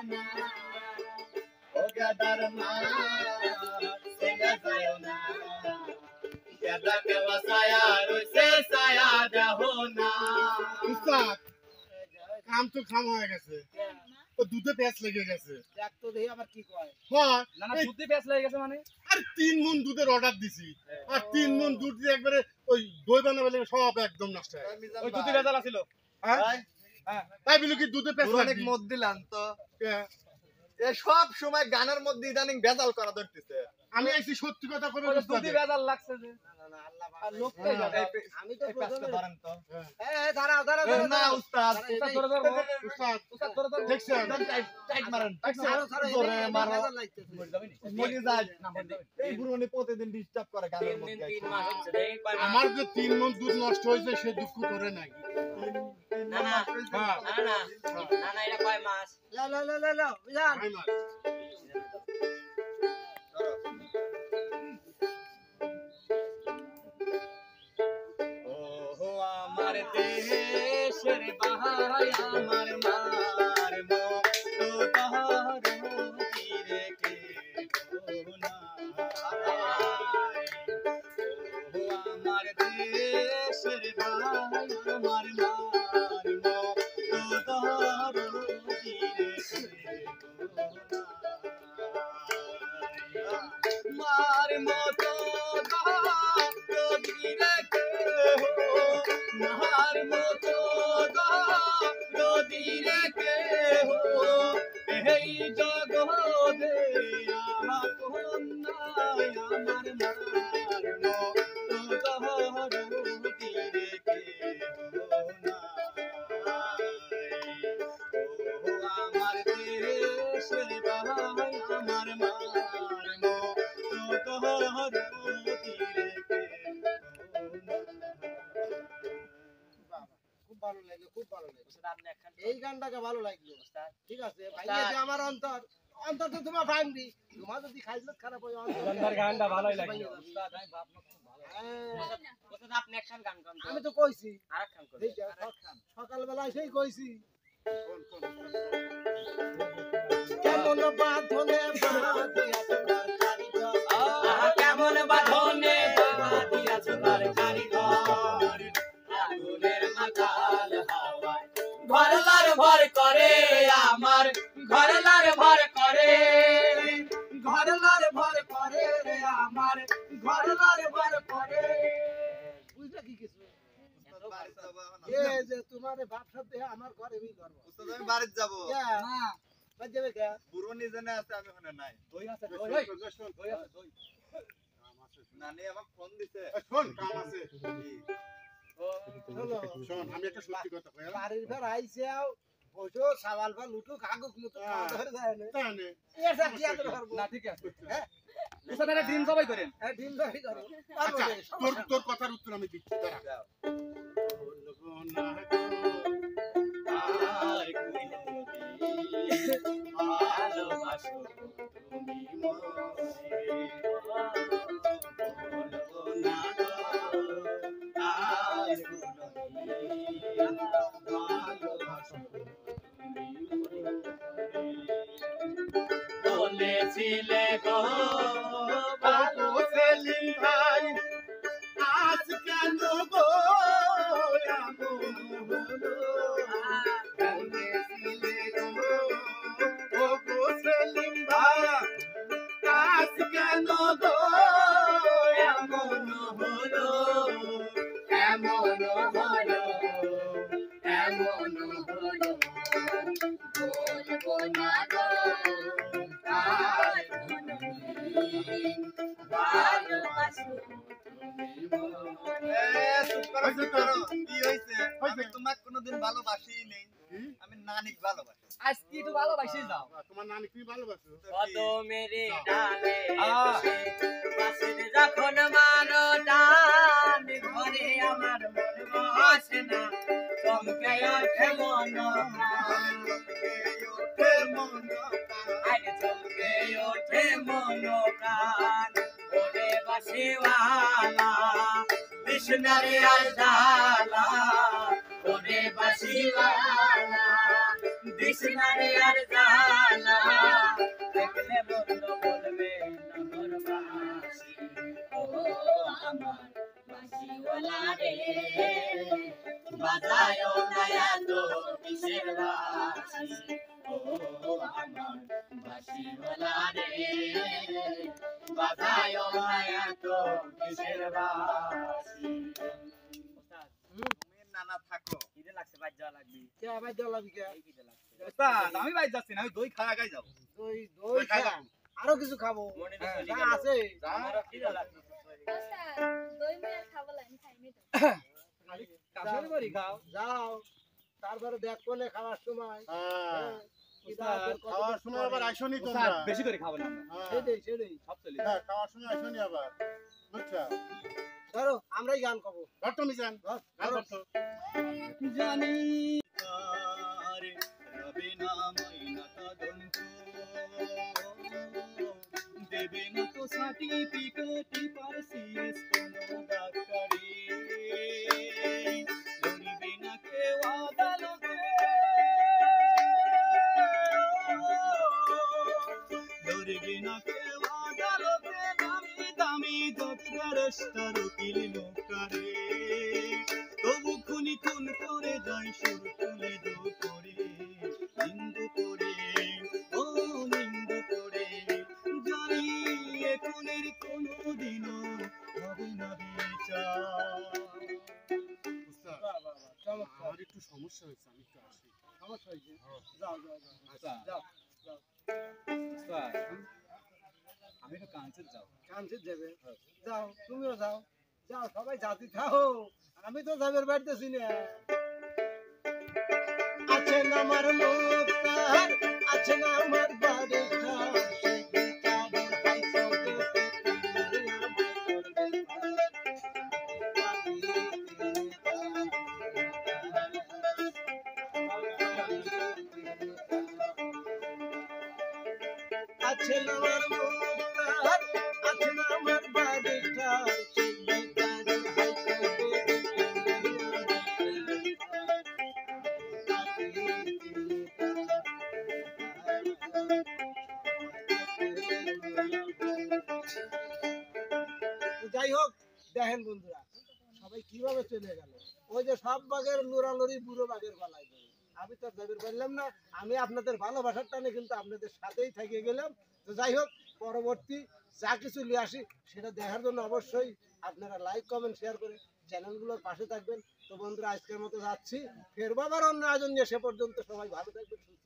না ও গাদার মা সেগা যায় না গাদাকে বাসায়া রইছে ছায়া দেহো না উস্তাদ কাম তো খাম হয়ে গেছে তো দুধে পেঁচ লেগে গেছে দেখ তো দেখি আবার কি কয় হ্যাঁ না না দুধে পেঁচ লেগে গেছে মানে আর 3 মণ দুধের অর্ডার দিছি আর 3 মণ দুধ দিয়ে একবারে ওই দই বানাবে সব একদম নষ্ট হয়ে গেছে ওই দুধে ভেজাল ছিল হ্যাঁ তাই বলি কি দুধে পেঁচ অনেক মদ দিলাম তো এ সব সময় গানের মধ্যে ইদানিং ভেজাল করা ধরতেছে আমি আইছি সত্যি কথা করে দুধে ভেজাল লাগছে যে আর লোকটাই আমি তো প্রথমে ধরেন তো দাঁড়াও না উস্তাদ উস্তাদ দেখছেন টাইট মারেন জোরে মারো মরে যায় এই বুড়োনি প্রতিদিন ডিস্টার্ব করে গানের মধ্যে 3 মাস হচ্ছে রে আমার যে 3 মণ দুধ নষ্ট হয়েছে সে দুঃখ করে নাই না না এটা কয় মাস বুঝান আমার দেশের বাহাই আমার মার মতো তাহার তীরে কে না আমার দেশের বাহাই আমার মার মতো তাহার তীরে কে মার মতো তাহার তীরে কে মার মতো নদীরে কে হো এই জগতে আমার কন্যায় আমার মার মতো তহর নদীরে কে হো না ও আমার দেশের ভাই আমার মার মতো তহর নদীরে কে ভালো লাগলো খুব ভালো লাগলো এই গানটাকে ভালো লাগলো ঠিক আছে ভাইয়া যে আমার অন্তর অন্তর তো তোমার ভাঙবি তোমার যদি খাইজলত খারাপ হয় অন্তর গানটা ভালোই লাগলো উস্তাদ আমি ভাব ওস্তাদ আপনি একখান গান গান আমি তো কইছি আরেকখান কর সকালবেলা সেই কইছি কেমন বাঁধনে কেমন বাঁধনে বাঁধিয়াছ তার কারিগর আগুনের মাতাল হাওয়ায় ঘরলার ভর করে আমার ঘরলার ভর করে ঘরলার ভর করে রে আমার ঘরলার ভর করে বুঝলা কি কিছু এ যে তোমার বাপসার দেহে আমার ঘরে আমি করব উস্তাদ আমি বাড়িতে যাব না বাদ যাবে কে বুড়ো নিজনে আছে আমি ওখানে নাই দই আছে দই দই আছে দই নানি আমাকে ফোন দিছে শোন কাম আছে চলো শোন আমি একটা সত্যি কথা কই বাড়ির ঘর আইছাও বসো সাবাল বা লুটু কাগজ মতো ধরে যায় না জানে এসা কি আর করব না ঠিক আছে হ্যাঁ উস্তাদ এটা ডিম সবাই করেন হ্যাঁ ডিম ধরে করো আচ্ছা তোর কথার উত্তর আমি দিচ্ছি দাঁড়া আর ভালোবাসো তুমি মনে বলবো না আর ভালোবাসো বলেছিলে গো বাবু সেলিম ভাই আজ কেন গো এমন হলো বলেছিলে গো বাবু সেলিম ভাই আজ কেন গো এমন হলো এমন হলো এমন হলো বলবো না গো আর ভালোবাসো কি হইছে আমি তোমাকে কোনোদিন ভালোবাসি নেই আমি নানিক ভালোবাসি আজকে একটু ভালোবাসি যাও তোমার নানি কি ভালোবাসো কত মেরে ডালে বাসির যখন মারো টান ঘরে আমার মন বসে না চমকে ওঠে মন আরে চমকে ওঠে মন প্রাণ ওরে বাসিওয়ালা কৃষ্ণরে আর জালা ওরে বাসিওয়ালা কৃষ্ণরে আর জালা আমার বাঁশিওয়ালা রে বাজায় না এত কিসের বাঁশি তুমি নানা থাকো কিরে লাগছে বাজ যাওয়া লাগবে কে আবার দলাবি কে এই কিরে লাগছে ওস্তাদ আমি বাইরে যাচ্ছি না আমি দই খাওয়া গাই যাব দই দই খাম আরো কিছু খাবো মনে হ্যাঁ, চলে যা গেল আছে আমারও কিরে লাগছে দই মেয়ে খাবো আমি খাইনি তো কাশের বাড়ি খাও যাও তারপরে দেখ কোনে খাওয়ার সময় হ্যাঁ, কিটা ওস্তাদ, তোর কত খাওয়ার সময় আবার আইসনি তোমরা ওস্তাদ বেশি করে খাবো না আমরা হ্যাঁ, সেটাই সব চলে হ্যাঁ, খাওয়ার সময় আইসনি আবার বুঝছো ধরো আমরাই গান খাবো ধর তুমি যান গান ধরতো জানি আরে রবে না ময়না তদন্ত দেবে না তো সার্টিফিকেট পারসিএস কোনো ডাক্তারি ধরবে না কেউ আদালতে ধরবে না কেউ আদালতে নামি দামি যত ব্যারিস্টার উকিল নৌকারে তবু খুনি খুন করে যায় সুর তুলে দো করে নিন্দু করে ও নিন্দু করে জানি এ খুনের কোনোদিনও হবে না বিচার উস্তাদ, চমৎকার আমার একটু সমস্যা হয়েছে আমি একটু আসি সমস্যা হয়েছে যাও যাও যাও ওস্তাদ যাও ওস্তাদ আমি তো কাঞ্চন যাব কাঞ্চিত যাবে যাও তুমিও যাও যাও সবাই জাতি খাও আমি তো যাবের বাড়িতেছি না আছে না আমার মুক্তার আছে না আমার বাড়ি ঘর, সে বিচারের হাইকোর্টে তিনি আমায় করবে আছে না আমার মুক্তার আছে না আমার বাড়ি ঘর, সে বিচারের হাইকোর্টে যাই হোক দেখেন বন্ধুরা সবাই কিভাবে চলে গেল ওই যে সব বাঘের লড়ালড়ি বুড়ো বাঘের গলায় ধরে আমি তো যাবের পারলাম না আমি আপনাদের ভালোবাসার টানে কিন্তু আপনাদের সাথেই থেকে গেলাম তো যাই হোক পরবর্তী যা কিছু নিয়ে আসি সেটা দেখার জন্য অবশ্যই আপনারা লাইক কমেন্ট শেয়ার করে চ্যানেলগুলোর পাশে থাকবেন তো বন্ধুরা আজকের মতো যাচ্ছি ফের আবার অন্য আয়োজন নিয়ে সে পর্যন্ত সবাই ভালো থাকবেন সুস্থ